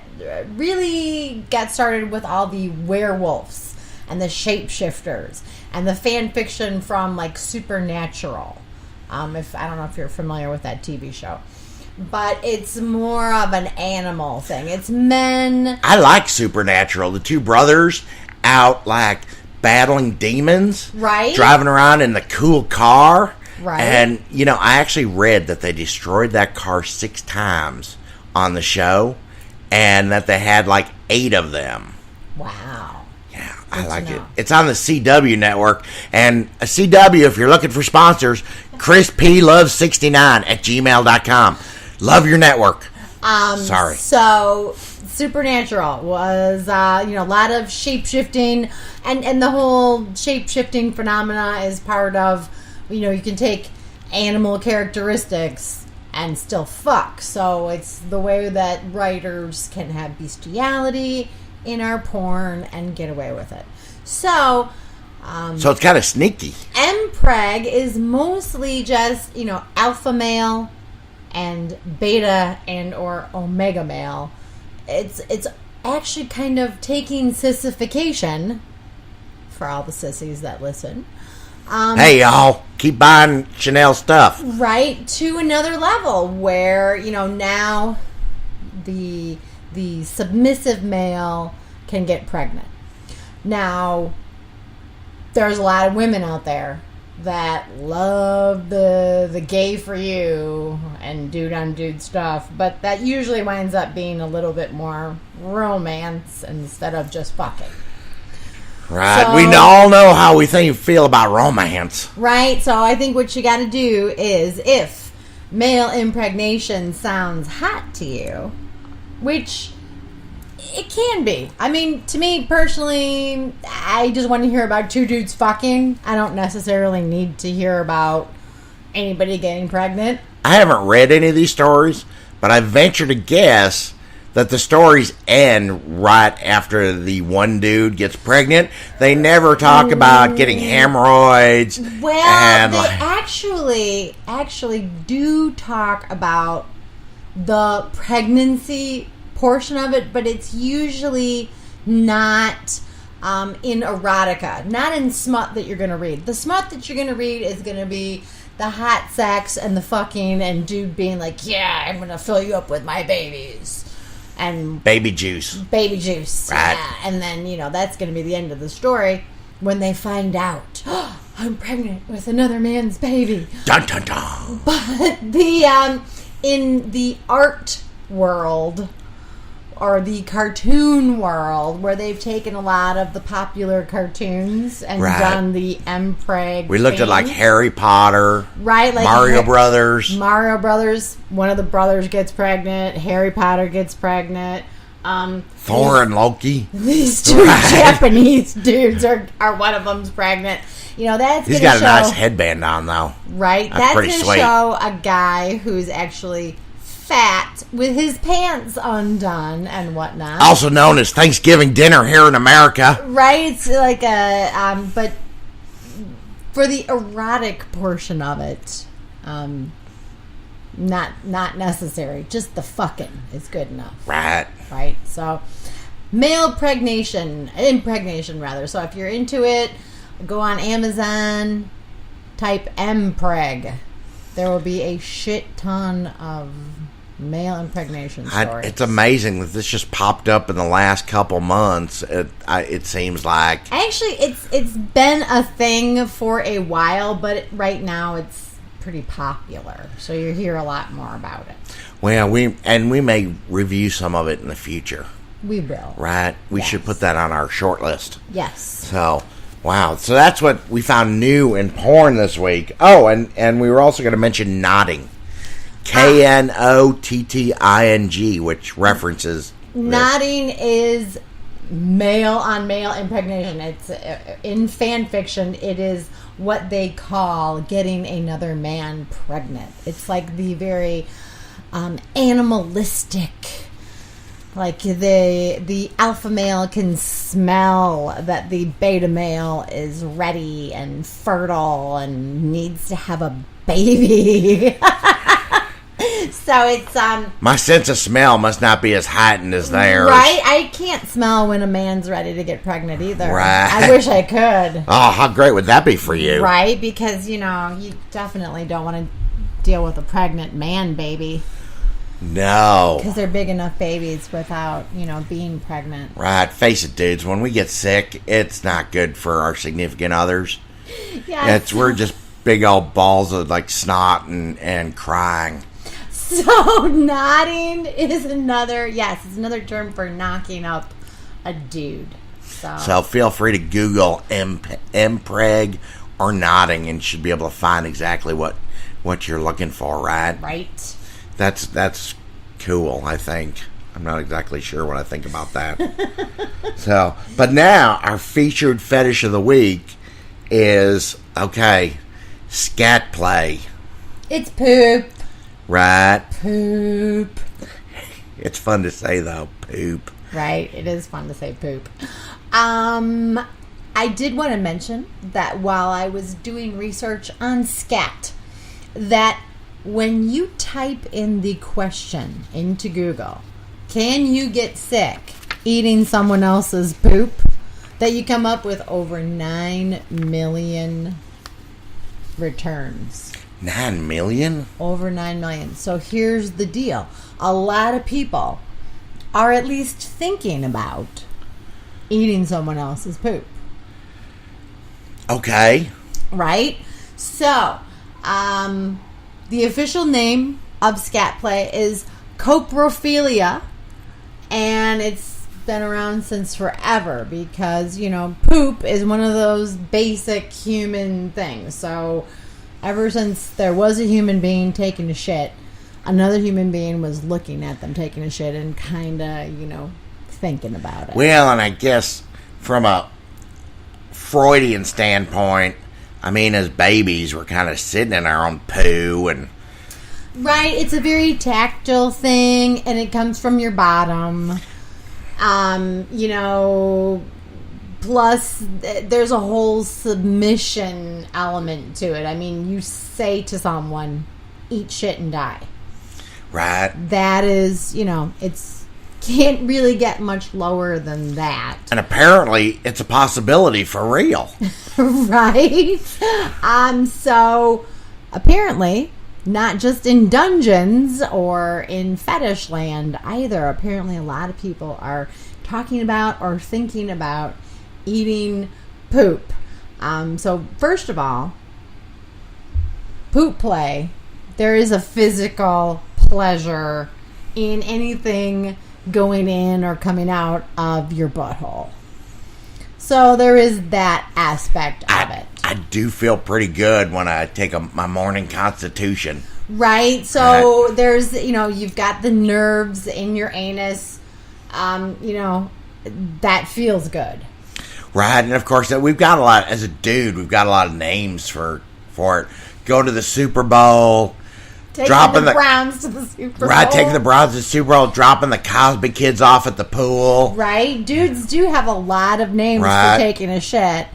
really got started with all the werewolves and the shapeshifters and the fan fiction from like Supernatural. If I don't know if you're familiar with that TV show. But it's more of an animal thing. It's men. I like Supernatural. The two brothers out like battling demons, right? Driving around in the cool car, right? And I actually read that they destroyed that car 6 times on the show, and that they had like 8 of them. Wow. Yeah, I like it. It's on the CW network, and a CW, if you're looking for sponsors, ChrisPLove69@gmail.com. Love your network. Sorry. So Supernatural was, a lot of shape-shifting, and the whole shape-shifting phenomena is part of, you can take animal characteristics and still fuck. So it's the way that writers can have bestiality in our porn and get away with it. So it's kind of sneaky. mpreg is mostly just, alpha male and beta and or omega male. It's actually kind of taking sissification, for all the sissies that listen. Hey y'all, keep buying Chanel stuff. Right, to another level where, now the submissive male can get pregnant. Now, there's a lot of women out there that love the gay for you and dude on dude stuff, but that usually winds up being a little bit more romance instead of just fucking. Right. So, we all know how we feel about romance. Right. So I think what you got to do is, if male impregnation sounds hot to you, which it can be. I mean, to me personally, I just want to hear about 2 dudes fucking. I don't necessarily need to hear about anybody getting pregnant. I haven't read any of these stories, but I venture to guess that the stories end right after the one dude gets pregnant. They never talk about getting hemorrhoids. Well, and they actually do talk about the pregnancy portion of it, but it's usually not in erotica, not in smut that you're going to read. The smut that you're going to read is going to be the hot sex and the fucking and dude being like, yeah, I'm going to fill you up with my babies. And baby juice. Baby juice. Right. Yeah. And then, that's going to be the end of the story when they find out, oh, I'm pregnant with another man's baby. Dun, dun, dun. But in the art world, or the cartoon world, where they've taken a lot of the popular cartoons and done the mpreg. We looked at like Harry Potter, right? Like Mario Brothers. Mario Brothers. One of the brothers gets pregnant. Harry Potter gets pregnant. Thor and Loki. These 2 Japanese dudes are one of them's pregnant. That's he's got a nice headband on though. Right, that's going to show a guy who's actually fat with his pants undone and whatnot. Also known as Thanksgiving dinner here in America. Right? It's like a, but for the erotic portion of it, not necessary. Just the fucking is good enough. Right. Right? So, male impregnation rather. So if you're into it, go on Amazon, type mpreg. There will be a shit ton of male impregnation stories. It's amazing that this just popped up in the last couple months. It seems like. Actually, it's been a thing for a while, but right now it's pretty popular. So you hear a lot more about it. Well, we may review some of it in the future. We will. Right? We should put that on our short list. Yes. So, wow. So that's what we found new in porn this week. Oh, and we were also going to mention knotting. Knotting, which references... Knotting is male on male impregnation. It's in fan fiction, it is what they call getting another man pregnant. It's like the very animalistic... Like the alpha male can smell that the beta male is ready and fertile and needs to have a baby. So it's my sense of smell must not be as heightened as theirs. Right? I can't smell when a man's ready to get pregnant either. Right. I wish I could. Oh, how great would that be for you? Right? Because, you definitely don't want to deal with a pregnant man baby. No. Because they're big enough babies without, being pregnant. Right. Face it, dudes. When we get sick, it's not good for our significant others. Yes. We're just big old balls of, snot and crying. So, knotting is it's another term for knocking up a dude. So feel free to Google mpreg or knotting and should be able to find exactly what you're looking for, right? Right. That's cool, I think. I'm not exactly sure what I think about that. But now, our featured fetish of the week is, scat play. It's poop. Right. Poop. It's fun to say, though, poop. Right, it is fun to say poop. I did want to mention that while I was doing research on scat, that when you type in the question into Google, can you get sick eating someone else's poop, that you come up with over 9 million returns. 9 million? Over 9 million. So here's the deal. A lot of people are at least thinking about eating someone else's poop. Okay. Right? So, the official name of scat play is coprophilia, and it's been around since forever because, poop is one of those basic human things. So, ever since there was a human being taking a shit, another human being was looking at them taking a shit and kind of, thinking about it. Well, and I guess from a Freudian standpoint, as babies, we're kind of sitting in our own poo and... Right, it's a very tactile thing, and it comes from your bottom. Plus, there's a whole submission element to it. You say to someone, eat shit and die. Right. That is, it's... Can't really get much lower than that. And apparently, it's a possibility for real. Right? So, apparently, not just in dungeons or in fetish land either. Apparently, a lot of people are talking about or thinking about eating poop. So, first of all, poop play. There is a physical pleasure in anything going in or coming out of your butthole. So there is that aspect of it. I do feel pretty good when I take my morning constitution. Right? So there's, you've got the nerves in your anus. That feels good. Right. And of course, we've got a lot, as a dude, we've got a lot of names for it. Go to the Super Bowl. Taking the Browns to the Super Bowl. Right, taking the Browns to the Super Bowl, dropping the Cosby kids off at the pool. Right? Dudes do have a lot of names for taking a shit.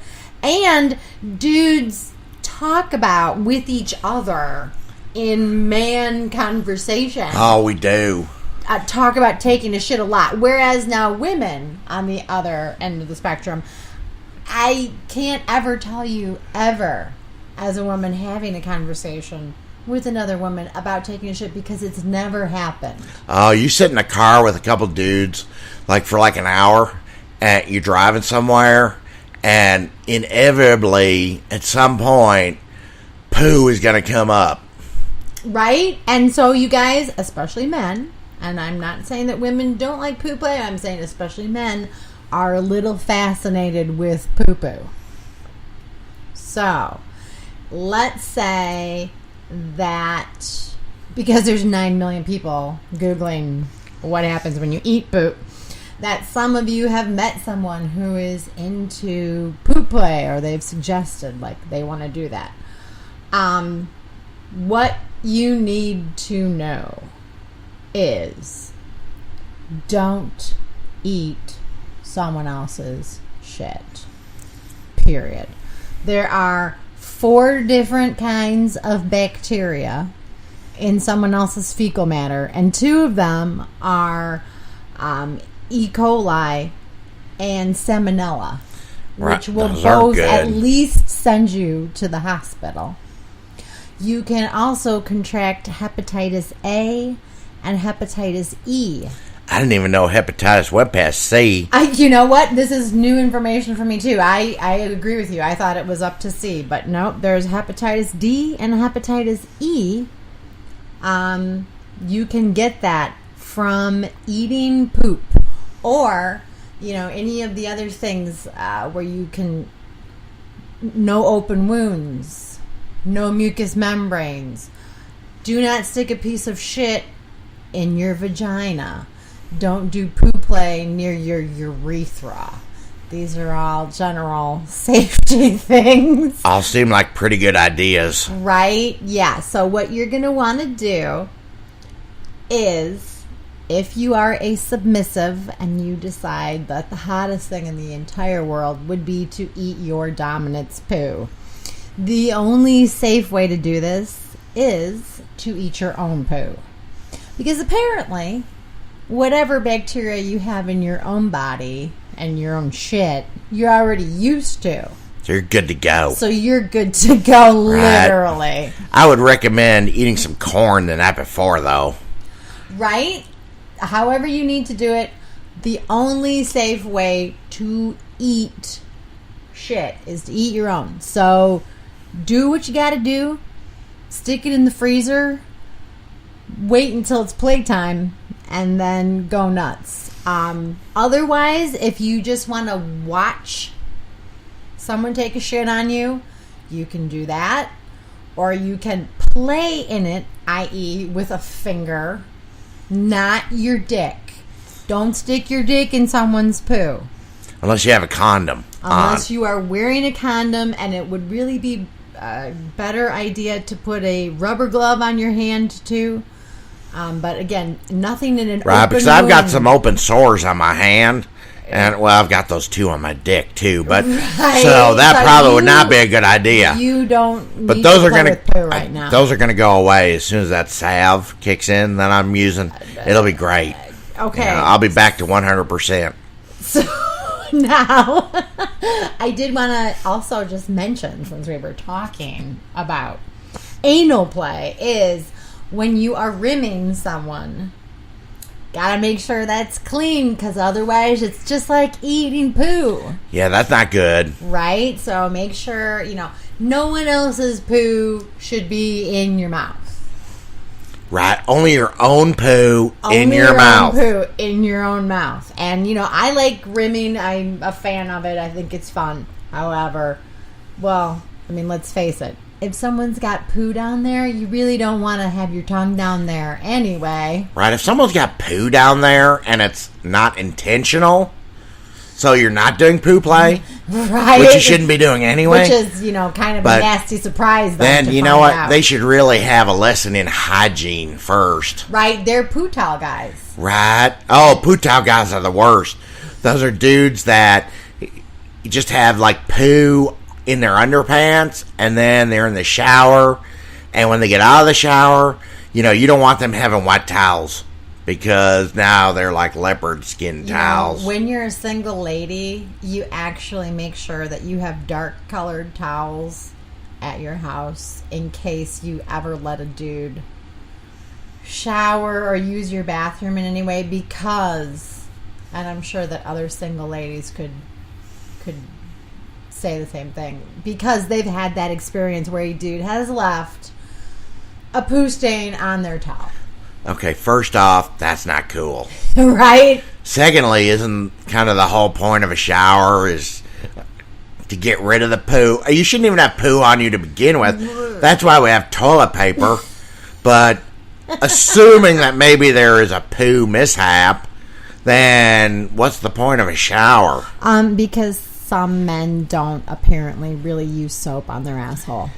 And dudes talk about with each other in man conversation. Oh, we do. Talk about taking a shit a lot. Whereas now women on the other end of the spectrum, I can't ever tell you ever as a woman having a conversation with another woman about taking a shit because it's never happened. Oh, you sit in a car with a couple dudes for an hour and you're driving somewhere and inevitably at some point poo is going to come up. Right? And so you guys, especially men, and I'm not saying that women don't like poo play, I'm saying especially men are a little fascinated with poo poo. So, let's say that because there's 9 million people Googling what happens when you eat poop, that some of you have met someone who is into poop play or they've suggested they want to do that. What you need to know is don't eat someone else's shit. Period. There are 4 different kinds of bacteria in someone else's fecal matter, and 2 of them are E. coli and Salmonella, which will both at least send you to the hospital. You can also contract hepatitis A and hepatitis E. I didn't even know hepatitis went past C. You know what? This is new information for me, too. I agree with you. I thought it was up to C. But nope, there's hepatitis D and hepatitis E. You can get that from eating poop. Or, any of the other things where you can... No open wounds. No mucous membranes. Do not stick a piece of shit in your vagina. Don't do poo play near your urethra. These are all general safety things. All seem like pretty good ideas. Right? Yeah. So what you're going to want to do is, if you are a submissive and you decide that the hottest thing in the entire world would be to eat your dominant's poo, the only safe way to do this is to eat your own poo. Because apparently, whatever bacteria you have in your own body and your own shit, you're already used to. So you're good to go. So you're good to go, literally. Right. I would recommend eating some corn the night before, though. Right? However you need to do it, the only safe way to eat shit is to eat your own. So do what you got to do. Stick it in the freezer. Wait until it's playtime. And then go nuts. Otherwise, if you just want to watch someone take a shit on you, you can do that. Or you can play in it, i.e. with a finger, not your dick. Don't stick your dick in someone's poo. Unless you have a condom. Unless you are wearing a condom, and it would really be a better idea to put a rubber glove on your hand, too. But again, nothing in an right, open because I've got some open sores on my hand, and I've got those 2 on my dick too. But right. So that probably would not be a good idea. You don't. But those to are going to poo right now. Those are going to go away as soon as that salve kicks in. That I'm using, it'll be great. Okay, I'll be back to 100%. So now, I did want to also just mention, since we were talking about anal play, is when you are rimming someone, gotta make sure that's clean, because otherwise it's just like eating poo. Yeah, that's not good. Right? So make sure, no one else's poo should be in your mouth. Right, only your own poo in your mouth. Only your own poo in your own mouth. And, I like rimming. I'm a fan of it. I think it's fun. However, let's face it. If someone's got poo down there, you really don't want to have your tongue down there anyway. Right, if someone's got poo down there and it's not intentional, So you're not doing poo play, right? Which you shouldn't be doing anyway. Which is, kind of a nasty surprise. Then you know what? Out. They should really have a lesson in hygiene first. Right? They're poo towel guys. Right? Oh, poo towel guys are the worst. Those are dudes that just have like poo in their underpants, and then they're in the shower, and when they get out of the shower, you don't want them having wet towels. Because now they're like leopard skin towels. When you're a single lady, you actually make sure that you have dark colored towels at your house in case you ever let a dude shower or use your bathroom in any way, because, and I'm sure that other single ladies could say the same thing, because they've had that experience where a dude has left a poo stain on their towel. Okay, first off, that's not cool. Right? Secondly, isn't kind of the whole point of a shower is to get rid of the poo? You shouldn't even have poo on you to begin with. That's why we have toilet paper. But assuming that maybe there is a poo mishap, then what's the point of a shower? Because some men don't apparently really use soap on their asshole.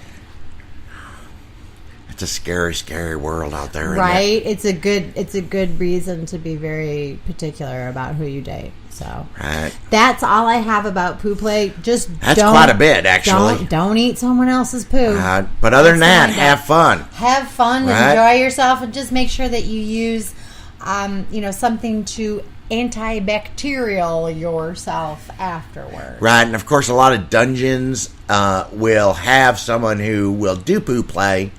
It's a scary, scary world out there, right? It's a good reason to be very particular about who you date. So right. That's all I have about poo play. That's quite a bit, actually. Don't eat someone else's poo. But other than that, have fun. Have fun, right? Enjoy yourself, and just make sure that you use, something to antibacterial yourself afterwards. Right, and of course, a lot of dungeons will have someone who will do poo play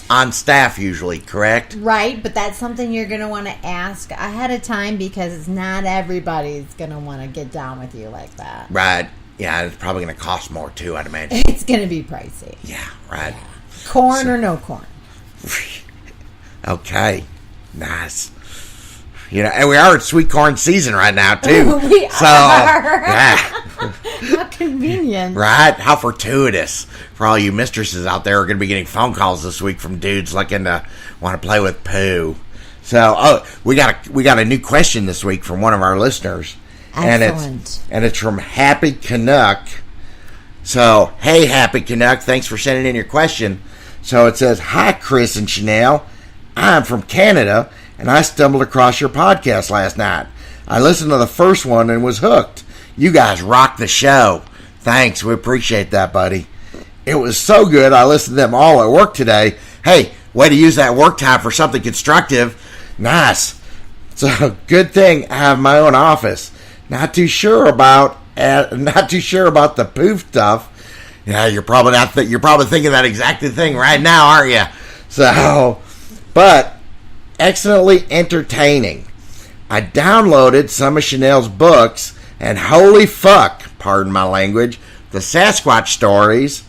on staff usually, correct? Right, but that's something you're going to want to ask ahead of time, because not everybody's going to want to get down with you like that. Right. Yeah, it's probably going to cost more too, I'd imagine. It's going to be pricey. Yeah, right. Yeah. Corn or no corn. Okay. Nice. And we are at sweet corn season right now too. We are. Yeah. How convenient. Right? How fortuitous for all you mistresses out there who are going to be getting phone calls this week from dudes looking to want to play with poo. So, we got a new question this week from one of our listeners. Excellent. And it's from Happy Canuck. So, hey Happy Canuck, thanks for sending in your question. So it says, "Hi Chris and Chanel. I'm from Canada, and I stumbled across your podcast last night. I listened to the first one and was hooked. You guys rock the show. Thanks, we appreciate that, buddy. It was so good, I listened to them all at work today. Hey, way to use that work time for something constructive. Nice. So, good thing I have my own office. Not too sure about the poof stuff. Yeah, you're probably thinking that exact thing right now, aren't you? So, but excellently entertaining. I downloaded some of Chanel's books, and holy fuck, pardon my language, the Sasquatch stories,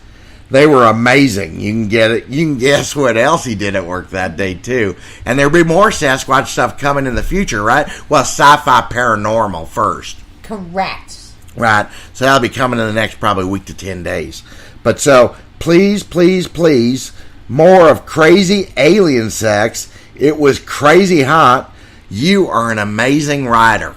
they were amazing. You can get it. You can guess what else he did at work that day too. And there'll be more Sasquatch stuff coming in the future, right? Well, sci-fi paranormal first. Correct. Right. So that'll be coming in the next probably week to 10 days. But so, please, please, please, more of crazy alien sex. It was crazy hot. You are an amazing writer.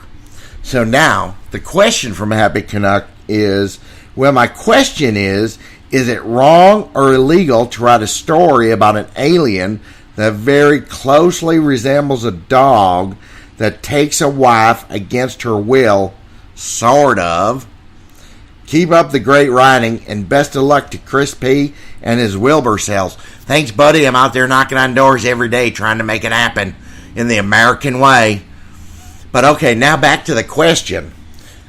So now, the question from Happy Canuck is, well, my question is it wrong or illegal to write a story about an alien that very closely resembles a dog that takes a wife against her will? Sort of. Keep up the great writing, and best of luck to Chris P. and his Wilbur sales. Thanks, buddy. I'm out there knocking on doors every day trying to make it happen in the American way. But okay, now back to the question.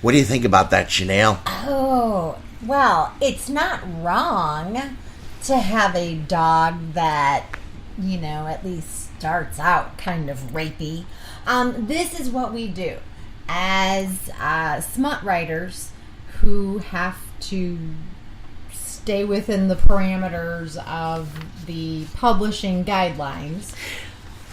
What do you think about that, Chanel? Oh, well, it's not wrong to have a dog that, at least starts out kind of rapey. This is what we do as smut writers who have to stay within the parameters of the publishing guidelines.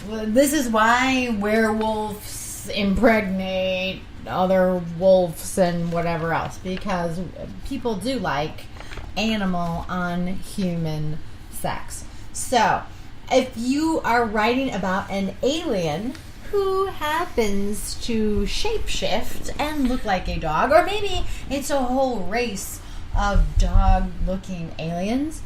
This is why werewolves impregnate other wolves and whatever else, because people do like animal on human sex. So if you are writing about an alien who happens to shapeshift and look like a dog, or maybe it's a whole race of dog-looking aliens,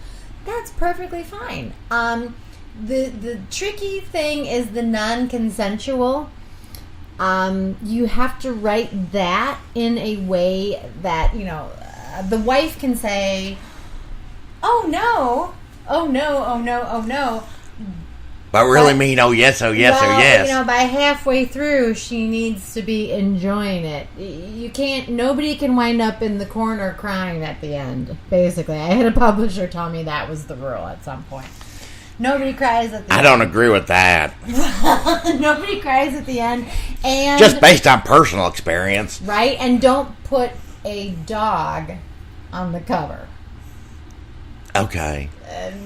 that's perfectly fine. The tricky thing is the non-consensual. You have to write that in a way that, the wife can say, oh no, oh no, oh no, oh no. But really mean, oh yes, oh yes, oh yes. By halfway through, she needs to be enjoying it. Nobody can wind up in the corner crying at the end, basically. I had a publisher tell me that was the rule at some point. Nobody cries at the end. I don't agree with that. Nobody cries at the end. And just based on personal experience. Right? And don't put a dog on the cover. Okay.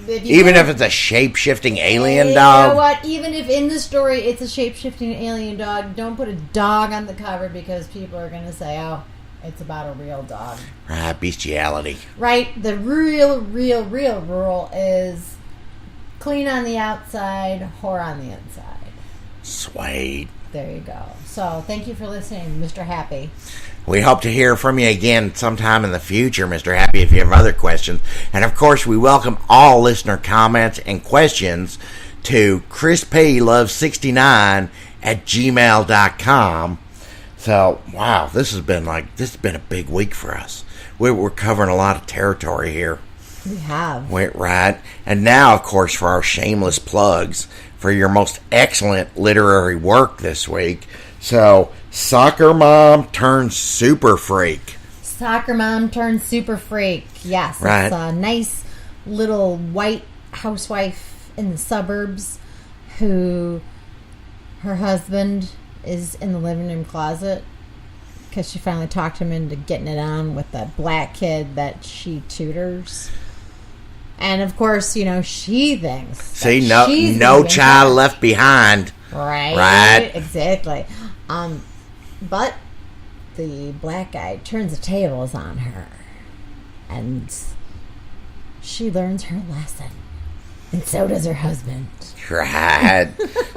Even if it's a shape-shifting alien dog? You know what? Even if in the story it's a shape-shifting alien dog, don't put a dog on the cover because people are going to say, oh, it's about a real dog. Right, bestiality. Right? The real rule is clean on the outside, whore on the inside. Sweet. There you go. So, thank you for listening, Mr. Happy. We hope to hear from you again sometime in the future, Mr. Happy, if you have other questions. And, of course, we welcome all listener comments and questions to chrisplove69@gmail.com. So, wow, this has been a big week for us. We're covering a lot of territory here. We have. Right. And now, of course, for our shameless plugs for your most excellent literary work this week. So, Soccer Mom Turned Super Freak. Soccer Mom Turned Super Freak. Yes. Right. It's a nice little white housewife in the suburbs who her husband is in the living room closet because she finally talked him into getting it on with that black kid that she tutors. And, of course, she thinks. See, no child left behind. Right. Exactly. But the black guy turns the tables on her. And she learns her lesson. And so does her husband. Right.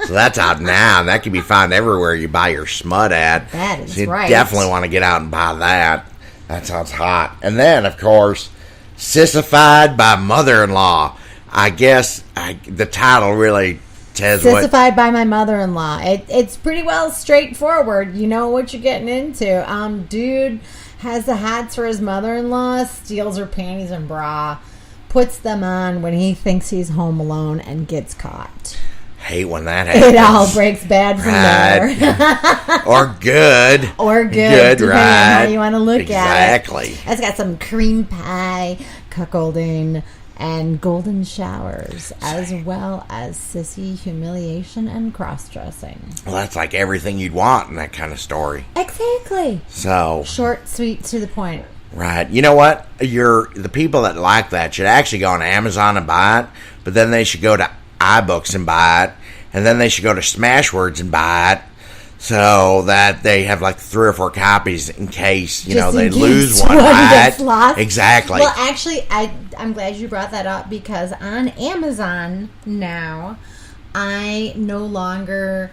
So that's out now. That can be found everywhere you buy your smut at. That is so you right. definitely want to get out and buy that. That sounds hot. And then, of course, Sissified by Mother-in-Law. I guess the title really says Sissified by my mother-in-law. It's pretty well straightforward. You know what you're getting into. Dude has the hots for his mother-in-law, steals her panties and bra, puts them on when he thinks he's home alone and gets caught. Hate when that happens. It all breaks bad from there. Or good. Or good, depending on how you want to look at it. Exactly. It's got some cream pie, cuckolding, and golden showers, as well as sissy humiliation and cross-dressing. Well, that's like everything you'd want in that kind of story. Exactly. So short, sweet, to the point. Right. You know what? The people that like that should actually go on Amazon and buy it, but then they should go to iBooks and buy it, and then they should go to Smashwords and buy it, so that they have like 3 or 4 copies in case they lose one. Gets lost. Exactly. Well, actually, I'm glad you brought that up because on Amazon now, I no longer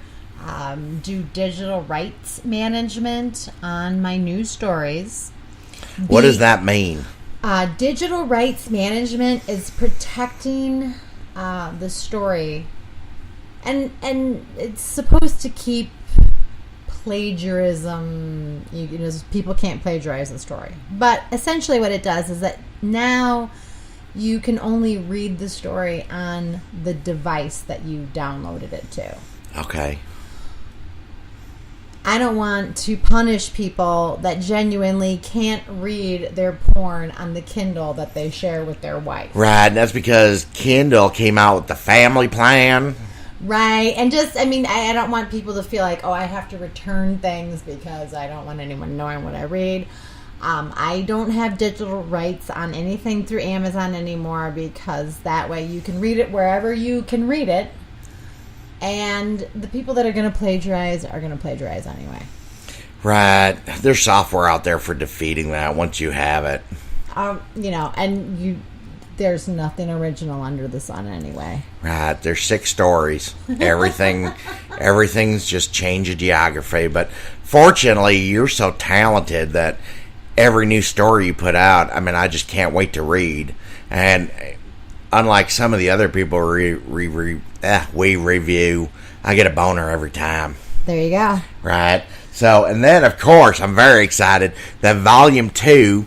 do digital rights management on my news stories. What does that mean? Digital rights management is protecting the story, and it's supposed to keep plagiarism. People can't plagiarize the story, but essentially what it does is that now you can only read the story on the device that you downloaded it to. Okay. I don't want to punish people that genuinely can't read their porn on the Kindle that they share with their wife. Right, and that's because Kindle came out with the family plan. Right, and I don't want people to feel like, I have to return things because I don't want anyone knowing what I read. I don't have digital rights on anything through Amazon anymore because that way you can read it wherever you can read it. And the people that are going to plagiarize are going to plagiarize anyway. Right. There's software out there for defeating that once you have it. there's nothing original under the sun anyway. Right. There's 6 stories. Everything's just change of geography. But fortunately, you're so talented that every new story you put out, I mean, I just can't wait to read. And unlike some of the other people we review, I get a boner every time. There you go. Right. So, and then, of course, I'm very excited that Volume 2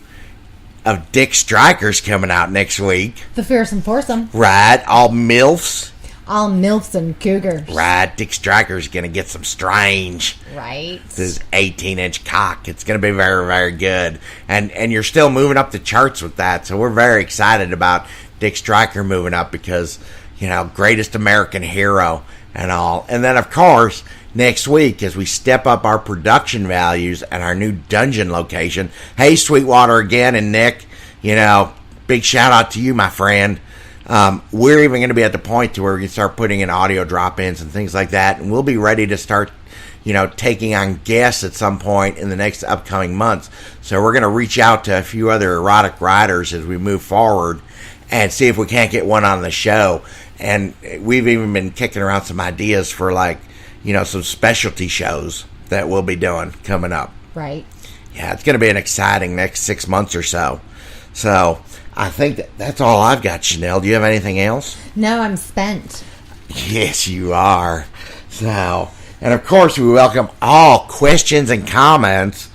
of Dick Stryker's coming out next week. The Fearsome Foursome. Right. All MILFs. All MILFs and cougars. Right. Dick Stryker's going to get some strange. Right. This 18-inch cock. It's going to be very, very good. And you're still moving up the charts with that. So we're very excited about Dick Stryker moving up because, you know, greatest American hero and all. And then, of course, next week, as we step up our production values at our new dungeon location. Hey, Sweetwater again, and Nick, you know, big shout out to you, my friend. We're even going to be at the point to where we can start putting in audio drop-ins and things like that, and we'll be ready to start, you know, taking on guests at some point in the next upcoming months. So we're going to reach out to a few other erotic writers as we move forward and see if we can't get one on the show. And we've even been kicking around some ideas for, like, you know, some specialty shows that we'll be doing coming up. Right. Yeah, it's going to be an exciting next 6 months or so. So I think that's all I've got, Chanel. Do you have anything else? No, I'm spent. Yes, you are. So, and of course, we welcome all questions and comments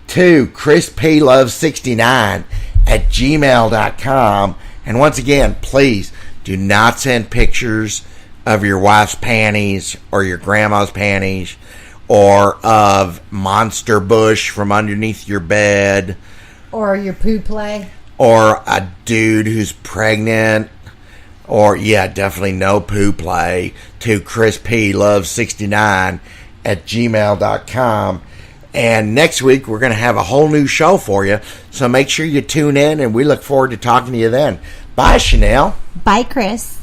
to chrisplove69@gmail.com. And once again, please do not send pictures of your wife's panties or your grandma's panties or of Monster Bush from underneath your bed. Or your poo play. Or a dude who's pregnant. Or, yeah, definitely no poo play to chrisplove69@gmail.com. And next week, we're going to have a whole new show for you. So make sure you tune in, and we look forward to talking to you then. Bye, Chanel. Bye, Chris.